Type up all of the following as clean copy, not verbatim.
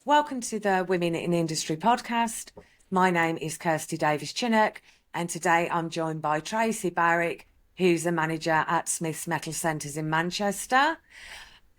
Welcome to the Women in Industry podcast. My name is Kirsty Davies-Chinnock, and today I'm joined by Tracy Barrick, who's a manager at Smith's Metal Centres in Manchester.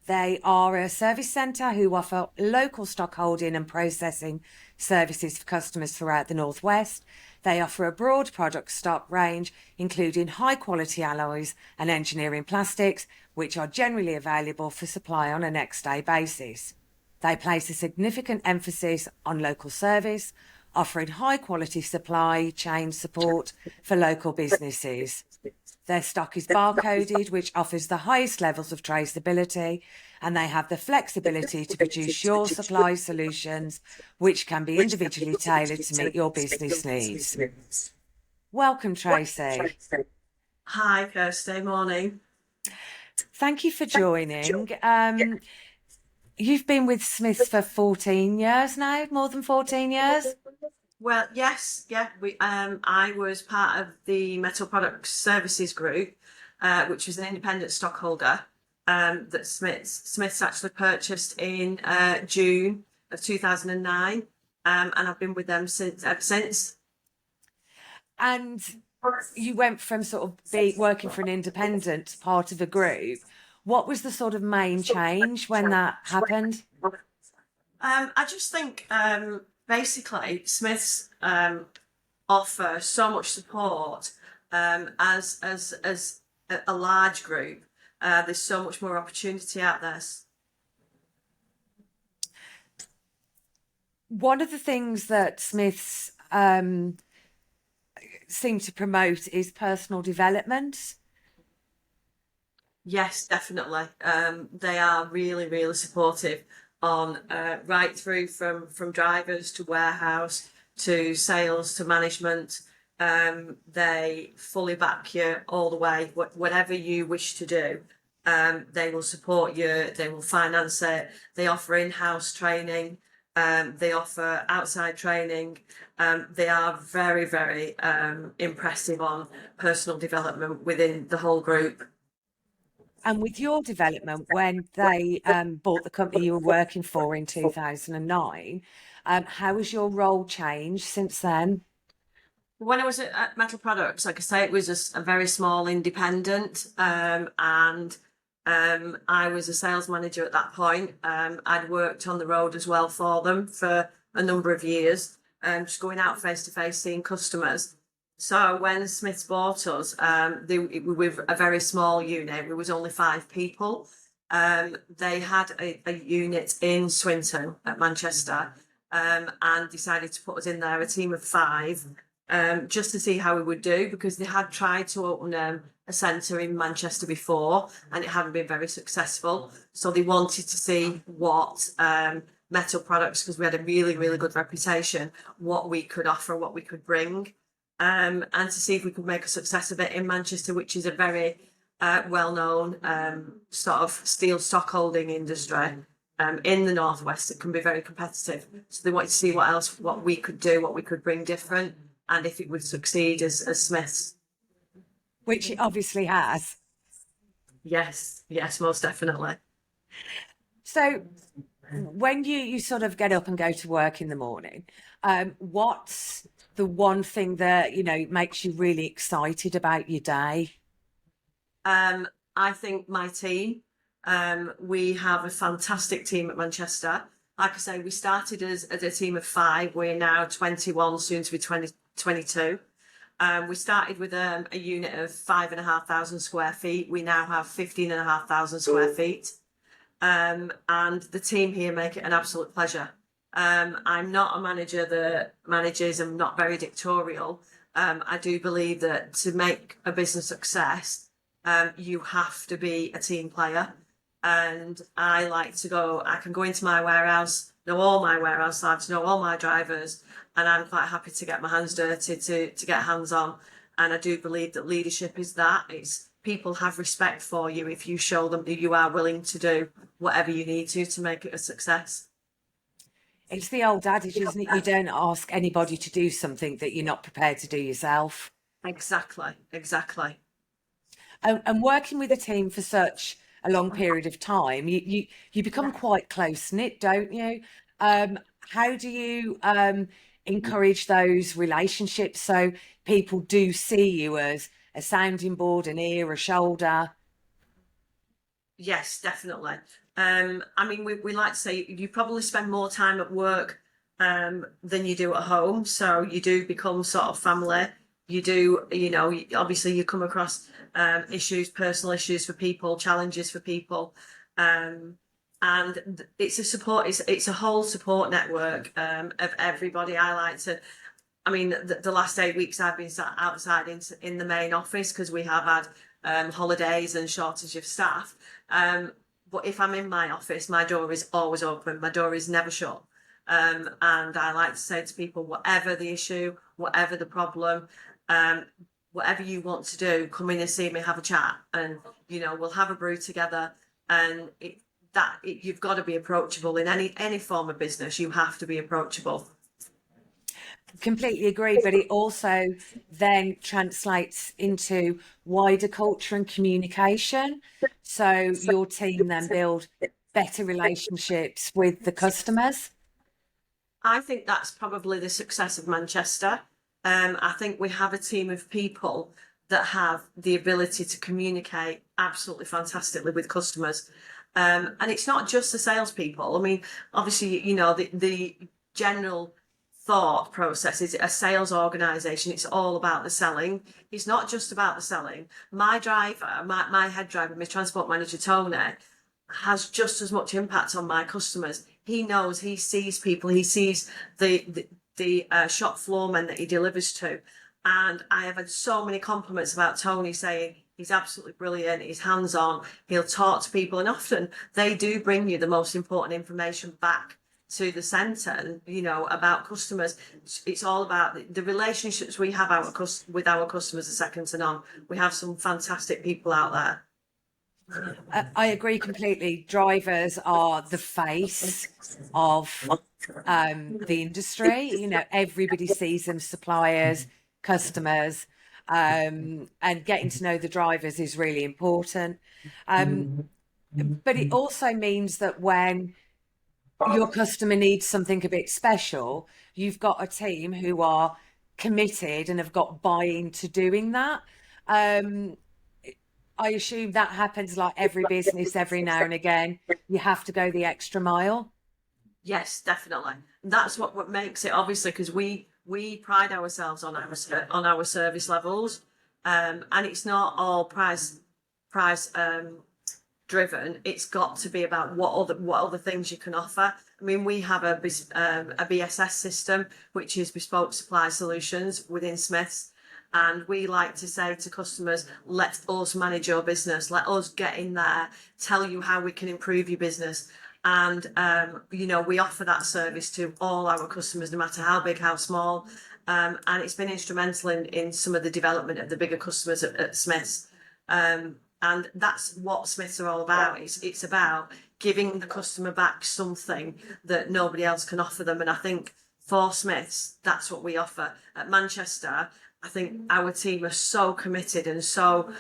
They are a service centre who offer local stockholding and processing services for customers throughout the Northwest. They offer a broad product stock range, including high-quality alloys and engineering plastics, which are generally available for supply on a next-day basis. They place a significant emphasis on local service, offering high-quality supply chain support for local businesses. Their stock is barcoded, which offers the highest levels of traceability, and they have the flexibility to produce your supply solutions, which can be individually tailored to meet your business needs. Welcome, Tracy. Hi, Kirsty. Morning. Thank you for joining. You've been with Smiths for 14 years now, more than 14 years? Well, yes, yeah. I was part of the Metal Products Services Group, which was an independent stockholder that Smiths actually purchased in June of 2009, and I've been with them ever since. And you went from sort of working for an independent part of a group. What was the sort of main change when that happened? I just think basically Smiths offer so much support as a large group. There's so much more opportunity out there. One of the things that Smiths seem to promote is personal development. Yes, definitely. They are really, really supportive on right through from drivers to warehouse to sales to management. They fully back you all the way. Whatever you wish to do, they will support you. They will finance it. They offer in-house training. They offer outside training. They are very, very impressive on personal development within the whole group. And with your development, when they bought the company you were working for in 2009, how has your role changed since then? When I was at Metal Products, like I say, it was a very small independent, and I was a sales manager at that point. I'd worked on the road as well for them for a number of years, just going out face to face, seeing customers. So when Smiths bought us, we were a very small unit. We was only 5 people. They had a unit in Swinton at Manchester, and decided to put us in there, a team of 5, just to see how we would do, because they had tried to open a centre in Manchester before and it hadn't been very successful. So they wanted to see what Metal Products, because we had a really, really good reputation, what we could offer, what we could bring. And to see if we could make a success of it in Manchester, which is a very well-known sort of steel stockholding industry in the Northwest. It can be very competitive. So they wanted to see what we could do, what we could bring different, and if it would succeed as Smiths. Which it obviously has. Yes, most definitely. So when you sort of get up and go to work in the morning, what's the one thing that, makes you really excited about your day? I think my team, we have a fantastic team at Manchester. Like I say, we started as a team of 5. We're now 21, soon to be 22. We started with a unit of 5,500 square feet. We now have 15,500 square feet. And the team here make it an absolute pleasure. I'm not a manager that manages. I'm not very dictatorial. I do believe that to make a business success, you have to be a team player. And I can go into my warehouse, know all my warehouse lads, know all my drivers, and I'm quite happy to get my hands dirty, to get hands on. And I do believe that leadership is that. It's people have respect for you if you show them that you are willing to do whatever you need to make it a success. It's the old adage, isn't it? You don't ask anybody to do something that you're not prepared to do yourself. Exactly. And working with a team for such a long period of time, you become quite close-knit, don't you? How do you encourage those relationships so people do see you as a sounding board, an ear, a shoulder? Yes, definitely. I mean, we like to say you probably spend more time at work than you do at home. So you do become sort of family. You do, obviously you come across issues, personal issues for people, challenges for people. Um, and it's a support, it's a whole support network of everybody. I mean, the last 8 weeks I've been sat outside in the main office because we have had holidays and shortage of staff. But if I'm in my office, my door is always open. My door is never shut. And I like to say to people, whatever the issue, whatever the problem, um, whatever you want to do, come in and see me, have a chat, and we'll have a brew together. And you've got to be approachable in any form of business. You have to be approachable. Completely agree, but it also then translates into wider culture and communication. So your team then build better relationships with the customers. I think that's probably the success of Manchester. I think we have a team of people that have the ability to communicate absolutely fantastically with customers. And it's not just the salespeople. I mean, obviously, the general thought process is a sales organisation. It's all about the selling. It's not just about the selling. My driver, my head driver, my transport manager, Tony, has just as much impact on my customers. He knows, he sees people, he sees the shop floormen that he delivers to. And I have had so many compliments about Tony, saying he's absolutely brilliant, he's hands-on, he'll talk to people, and often they do bring you the most important information back to the centre, about customers. It's all about the relationships we have with our customers are second to none. We have some fantastic people out there. I agree completely. Drivers are the face of the industry. Everybody sees them, suppliers, customers, and getting to know the drivers is really important. But it also means that when your customer needs something a bit special, you've got a team who are committed and have got buy-in to doing that. Um, I assume that happens like every business every now and again. You have to go the extra mile. Yes, definitely. That's what makes it, obviously, because we pride ourselves on our service levels, and it's not all price driven. It's got to be about what other things you can offer. I mean, we have a BSS system, which is bespoke supply solutions within Smiths. And we like to say to customers, let us manage your business. Let us get in there, tell you how we can improve your business. And, we offer that service to all our customers, no matter how big, how small. And it's been instrumental in some of the development of the bigger customers at Smiths. And that's what Smiths are all about. It's about giving the customer back something that nobody else can offer them. And I think for Smiths, that's what we offer. At Manchester, I think our team are so committed and so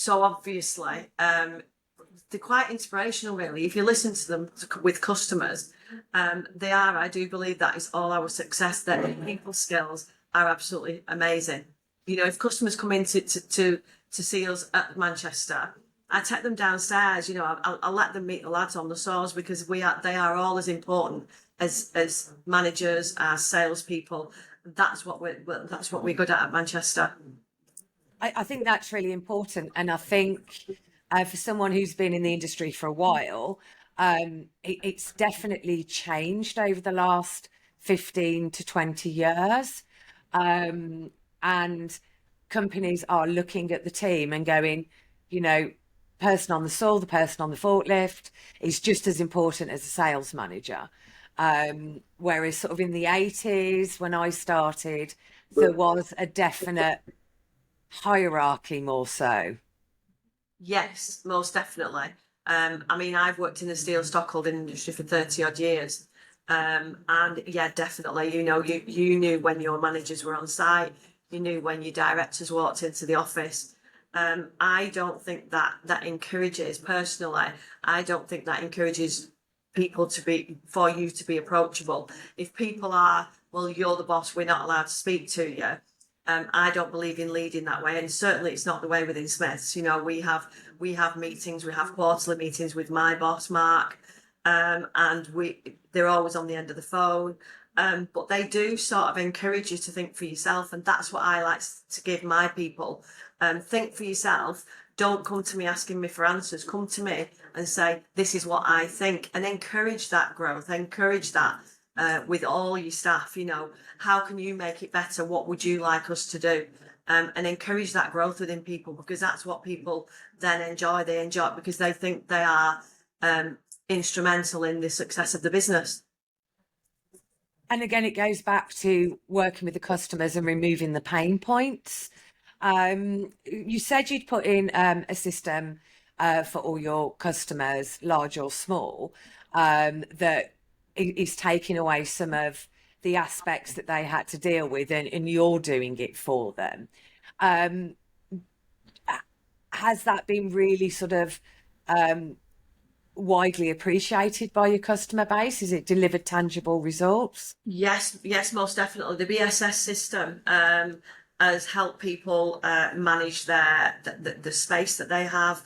obviously they're quite inspirational, really. If you listen to them with customers, they are. I do believe that is all our success. That people skills are absolutely amazing. If customers come in to see us at Manchester, I take them downstairs. I'll let them meet the lads on the saws, because they are all as important as managers, as salespeople. That's what we're good at Manchester. I think that's really important. And I think for someone who's been in the industry for a while, it's definitely changed over the last 15 to 20 years. And companies are looking at the team and going, person on the saw, the person on the forklift is just as important as a sales manager. Whereas sort of in the 80s, when I started, there was a definite hierarchy more so. Yes, most definitely. I mean, I've worked in the steel stockholding industry for 30 odd years. And yeah, definitely, you knew when your managers were on site, you knew when your directors walked into the office. I don't think that encourages, personally, I don't think that encourages people for you to be approachable. If people are, well, you're the boss, we're not allowed to speak to you. I don't believe in leading that way, and certainly it's not the way within Smiths. You know, we have meetings, we have quarterly meetings with my boss, Mark, and they're always on the end of the phone. But they do sort of encourage you to think for yourself, and that's what I like to give my people. Think for yourself. Don't come to me asking me for answers. Come to me and say, this is what I think, and encourage that growth, encourage that with all your staff. You know, how can you make it better? What would you like us to do? And encourage that growth within people, because that's what people then enjoy. They enjoy it because they think they are instrumental in the success of the business. And again, it goes back to working with the customers and removing the pain points. You said you'd put in a system for all your customers, large or small, that is taking away some of the aspects that they had to deal with, and you're doing it for them. Has that been really sort of widely appreciated by your customer base? Has it delivered tangible results? Yes, most definitely. The BSS system has helped people manage the space that they have,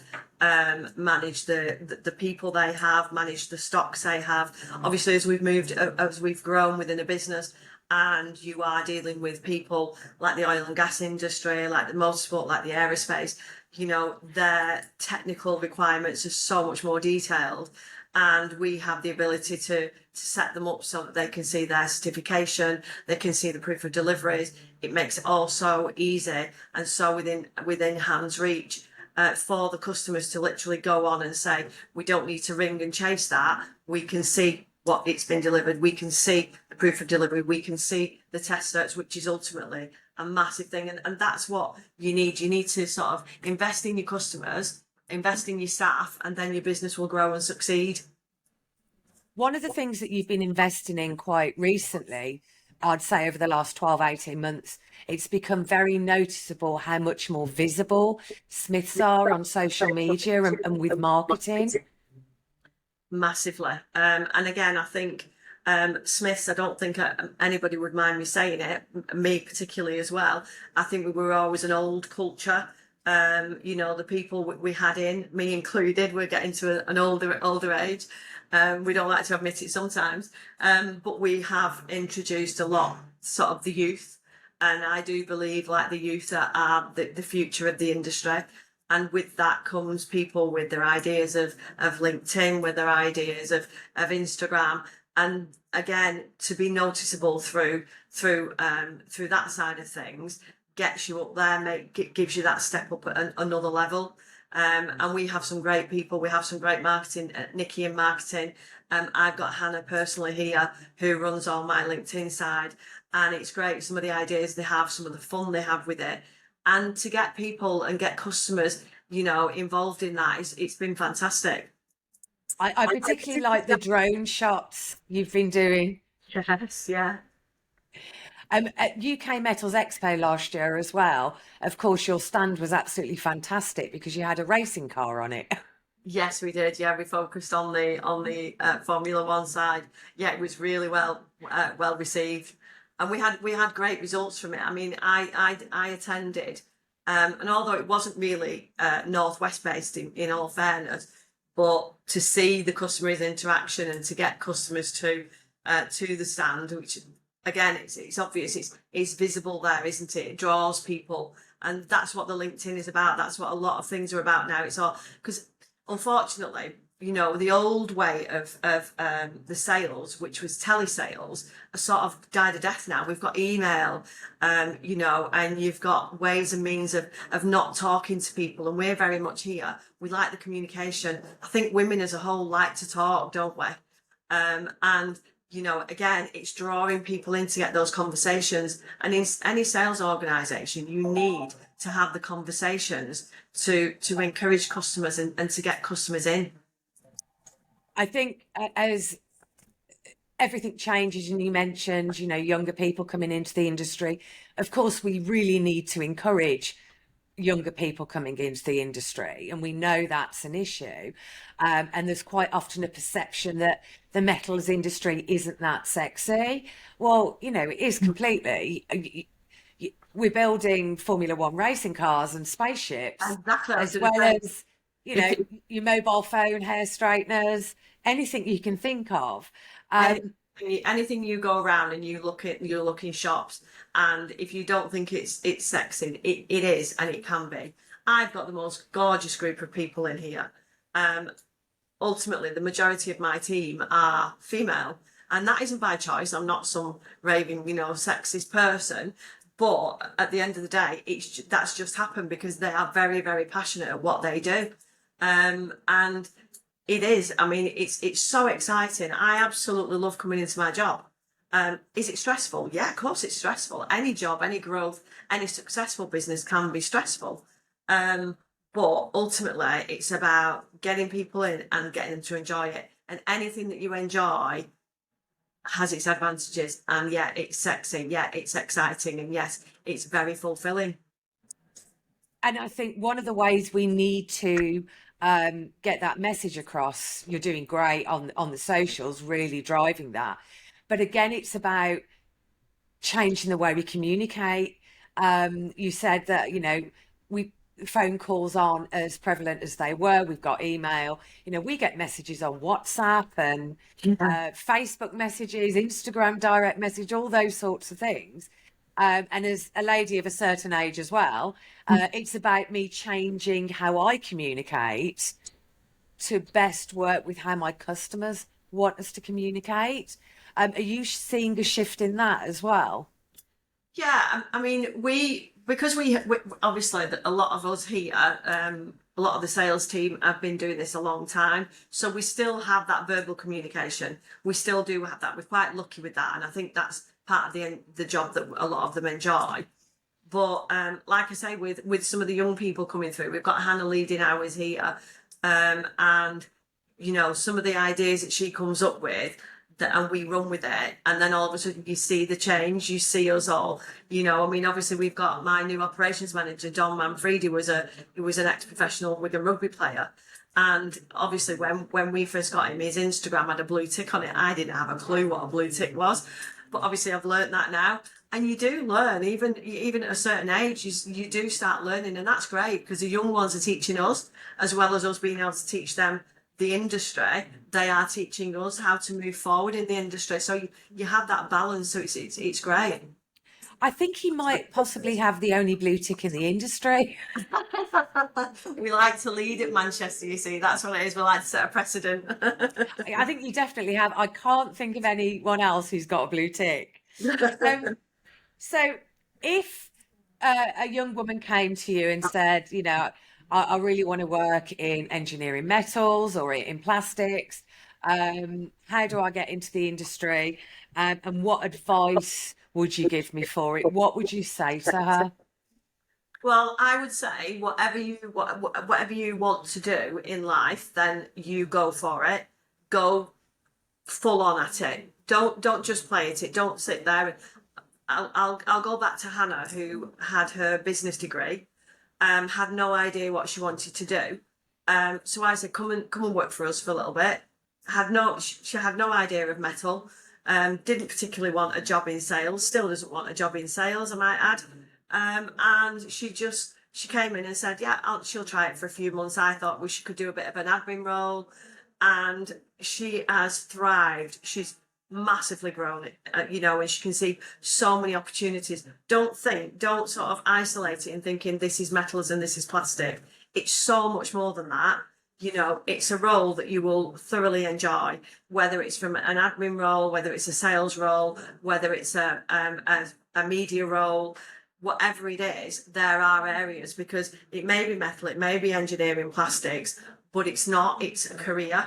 manage the people they have, manage the stocks they have. Obviously, as we've grown within a business, and you are dealing with people like the oil and gas industry, like the motorsport, like the aerospace, you know, their technical requirements are so much more detailed, and we have the ability to set them up so that they can see their certification, they can see the proof of deliveries. It makes it all so easy and so within hand's reach for the customers to literally go on and say, we don't need to ring and chase that. We can see what it's been delivered. We can see the proof of delivery. We can see the test certs, which is ultimately a massive thing. And that's what you need. You need to sort of invest in your customers, invest in your staff, and then your business will grow and succeed. One of the things that you've been investing in quite recently, I'd say over the last 12, 18 months, it's become very noticeable how much more visible Smiths are on social media and with marketing. Massively. And again, I think Smiths, I don't think anybody would mind me saying it, me particularly as well. I think we were always an old culture. You know, the people we had in, me included, we're getting to an older age. We don't like to admit it sometimes, but we have introduced a lot, sort of the youth, and I do believe like the youth are the future of the industry. And with that comes people with their ideas of LinkedIn, with their ideas of Instagram, and again, to be noticeable through that side of things gets you up there, gives you that step up at another level. And we have some great people. We have some great marketing, Nikki in marketing. I've got Hannah personally here who runs all my LinkedIn side, and it's great. Some of the ideas they have, some of the fun they have with it, and to get people and get customers, you know, involved in that, it's been fantastic. I particularly like the drone shots you've been doing. Yes, yeah. At UK Metals Expo last year as well, of course, your stand was absolutely fantastic because you had a racing car on it. Yes, we did. Yeah, we focused on the Formula One side. Yeah, it was really well received, and we had great results from it. I mean, I attended, and although it wasn't really Northwest based in all fairness, but to see the customers' interaction and to get customers to the stand, which again, it's obvious, it's visible there, isn't it? It draws people, and that's what the LinkedIn is about. That's what a lot of things are about now. It's all because, unfortunately, you know, the old way of the sales, which was telesales, are sort of died a death now. We've got email, you know, and you've got ways and means of not talking to people, and we're very much here. We like the communication. I think women as a whole like to talk, don't we? And you know, again, it's drawing people in to get those conversations. And in any sales organisation, you need to have the conversations to encourage customers and to get customers in. I think as everything changes, and you mentioned, you know, younger people coming into the industry, of course, we really need to encourage younger people coming into the industry, and we know that's an issue. And there's quite often a perception that the metals industry isn't that sexy. Well, you know, it is completely. We're building Formula One racing cars and spaceships, Exactly. I was as going to well say, as, you know, your mobile phone, hair straighteners, anything you can think of. anything you go around and you look in shops, and if you don't think it's sexy, it is, and it can be. I've got the most gorgeous group of people in here. Ultimately, the majority of my team are female, and that isn't by choice. I'm not some raving, you know, sexist person. But at the end of the day, that's just happened because they are very, very passionate at what they do. And it is. I mean, it's so exciting. I absolutely love coming into my job. Is it stressful? Yeah, of course it's stressful. Any job, any growth, any successful business can be stressful. But ultimately, it's about getting people in and getting them to enjoy it. And anything that you enjoy has its advantages. And yeah, it's sexy. Yeah, it's exciting. And yes, it's very fulfilling. And I think one of the ways we need to get that message across, you're doing great on the socials, really driving that. But again, it's about changing the way we communicate. You said that, you know, we phone calls aren't as prevalent as they were. We've got email. You know, we get messages on WhatsApp and Facebook messages, Instagram direct message, all those sorts of things. And as a lady of a certain age as well, it's about me changing how I communicate to best work with how my customers want us to communicate. Are you seeing a shift in that as well? Yeah, I mean, because we obviously a lot of us here, a lot of the sales team have been doing this a long time, so we still have that verbal communication. We still do have that. We're quite lucky with that, and I think that's part of the job that a lot of them enjoy. But like I say, with some of the young people coming through, we've got Hannah leading ours here, and you know, some of the ideas that she comes up with, and we run with it, and then all of a sudden you see the change. You see us all, you know. I mean, obviously we've got my new operations manager, Don Manfredi, he was an ex-professional Wigan rugby player, and obviously when we first got him, his Instagram had a blue tick on it. I didn't have a clue what a blue tick was, but obviously I've learned that now. And you do learn, even at a certain age, you do start learning, and that's great because the young ones are teaching us as well as us being able to teach them the industry. They are teaching us how to move forward in the industry, so you have that balance. So it's great. I think he might possibly have the only blue tick in the industry. We like to lead at Manchester, you see. That's what it is. We like to set a precedent. I think you definitely have. I can't think of anyone else who's got a blue tick. So if a young woman came to you and said, you know, I really want to work in engineering metals or in plastics, how do I get into the industry? And what advice would you give me for it? What would you say to her? Well, I would say whatever you want to do in life, then you go for it. Go full on at it. Don't just play at it. Don't sit there. I'll go back to Hannah, who had her business degree, had no idea what she wanted to do. So I said, come and work for us for a little bit. She had no idea of metal. Didn't particularly want a job in sales. Still doesn't want a job in sales, I might add. And she came in and said, yeah, she'll try it for a few months. I thought she could do a bit of an admin role, and she has thrived. She's massively grown, you know, and she can see so many opportunities. Don't sort of isolate it in thinking this is metals and this is plastic. It's so much more than that. You know, it's a role that you will thoroughly enjoy, whether it's from an admin role, whether it's a sales role, whether it's a media role, whatever it is. There are areas, because it may be metal, it may be engineering, plastics, but it's not. It's a career.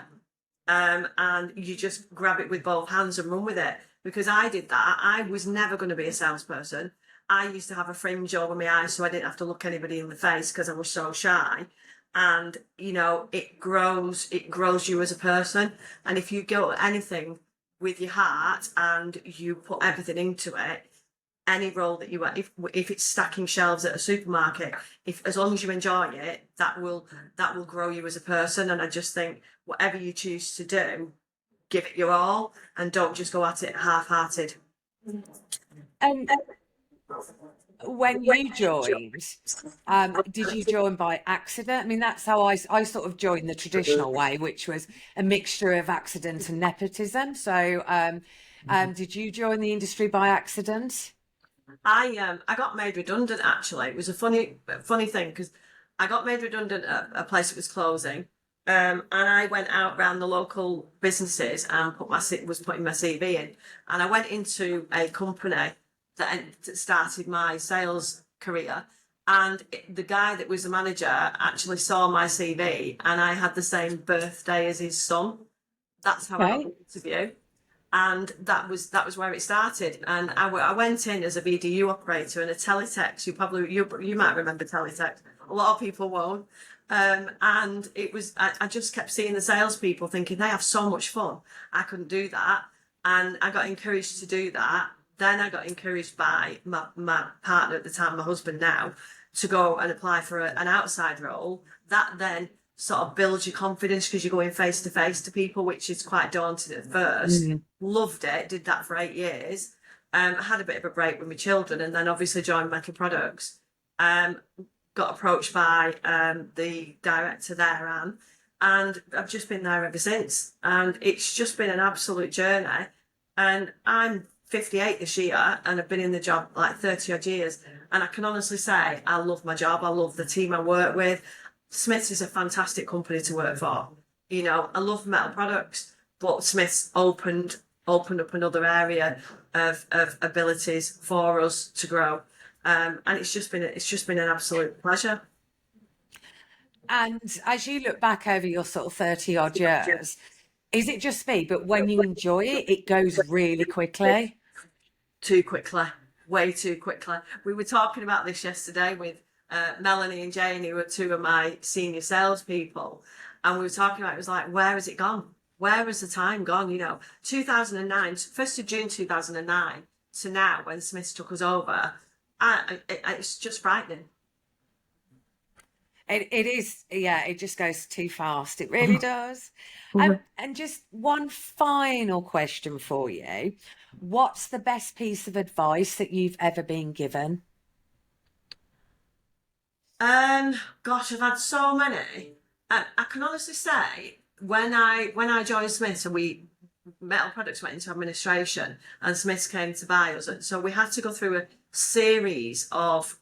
And you just grab it with both hands and run with it. Because I did that. I was never going to be a salesperson. I used to have a fringe over my eyes so I didn't have to look anybody in the face because I was so shy. And, you know, it grows you as a person. And if you go at anything with your heart and you put everything into it, any role that you are, if it's stacking shelves at a supermarket, if as long as you enjoy it, that will grow you as a person. And I just think whatever you choose to do, give it your all and don't just go at it half-hearted. And when you joined, did you join by accident? I mean, that's how I sort of joined the traditional way, which was a mixture of accident and nepotism. So did you join the industry by accident? I got made redundant actually. It was a funny thing because I got made redundant at a place that was closing. And I went out around the local businesses and was putting my CV in. And I went into a company that started my sales career. And the guy that was the manager actually saw my CV, and I had the same birthday as his son. That's how I got the interview. And that was where it started. And I went in as a VDU operator and a teletext. You might remember teletext. A lot of people won't. And it was I just kept seeing the salespeople thinking they have so much fun. I couldn't do that, and I got encouraged to do that. Then I got encouraged by my partner at the time, my husband now, to go and apply for an outside role. That then sort of builds your confidence because you're going face to face to people, which is quite daunting at first. Loved it, did that for 8 years. I had a bit of a break with my children, and then obviously joined Metal Products. Got approached by the director there, Anne, and I've just been there ever since. And it's just been an absolute journey. And I'm 58 this year, and I've been in the job like 30 odd years. And I can honestly say I love my job. I love the team I work with. Smiths is a fantastic company to work for. You know, I love Metal Products, but Smiths opened up another area of abilities for us to grow. And it's just been an absolute pleasure. And as you look back over your sort of 30 odd years, is it just me, but when you enjoy it, it goes really quickly? Too quickly, way too quickly. We were talking about this yesterday with Melanie and Jane, who are two of my senior salespeople, and we were talking about, it was like, where has it gone? Where has the time gone? You know, 2009, 1st of June 2009 to now, when Smiths took us over, it's just frightening. It is, yeah, it just goes too fast. It really does. And just one final question for you. What's the best piece of advice that you've ever been given? Gosh, I've had so many. I can honestly say when I joined Smiths and Metal Products went into administration and Smiths came to buy us, and so we had to go through a series of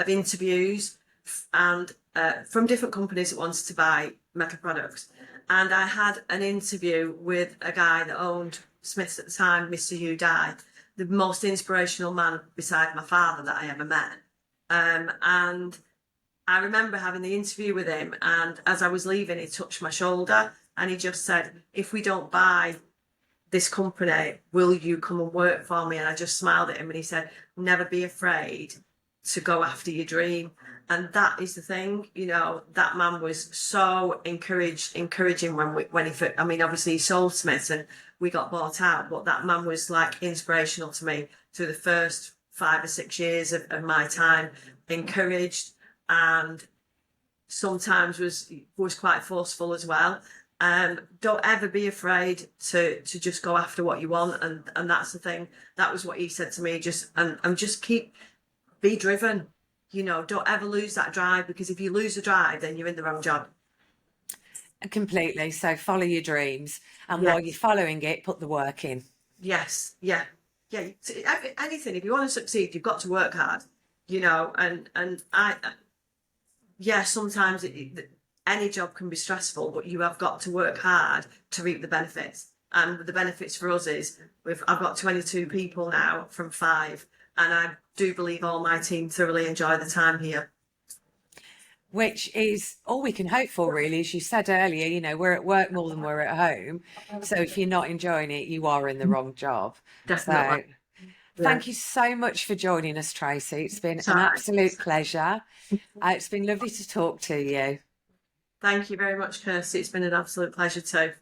interviews and from different companies that wanted to buy Metal Products. And I had an interview with a guy that owned Smiths at the time, Mr. Hugh Dye, the most inspirational man beside my father that I ever met. And I remember having the interview with him, and as I was leaving, he touched my shoulder and he just said, if we don't buy this company, will you come and work for me? And I just smiled at him and he said, never be afraid to go after your dream. And that is the thing, you know, that man was so encouraging when he, I mean, obviously he sold Smiths and we got bought out, but that man was like inspirational to me through the first 5 or 6 years of my time, encouraged, and sometimes was quite forceful as well. Don't ever be afraid to just go after what you want, and that's the thing. That was what he said to me. Just be driven. You know, don't ever lose that drive, because if you lose the drive, then you're in the wrong job. Completely. So follow your dreams, and while you're following it, put the work in. Yes, yeah. Anything. If you want to succeed, you've got to work hard. You know, and sometimes any job can be stressful, but you have got to work hard to reap the benefits. And the benefits for us is I've got 22 people now from 5, and I do believe all my team thoroughly enjoy the time here. Which is all we can hope for, really. As you said earlier, you know, we're at work more than we're at home. So if you're not enjoying it, you are in the wrong job. Definitely. So thank you so much for joining us, Tracy. It's been an absolute pleasure. It's been lovely to talk to you. Thank you very much, Kirsty. It's been an absolute pleasure too.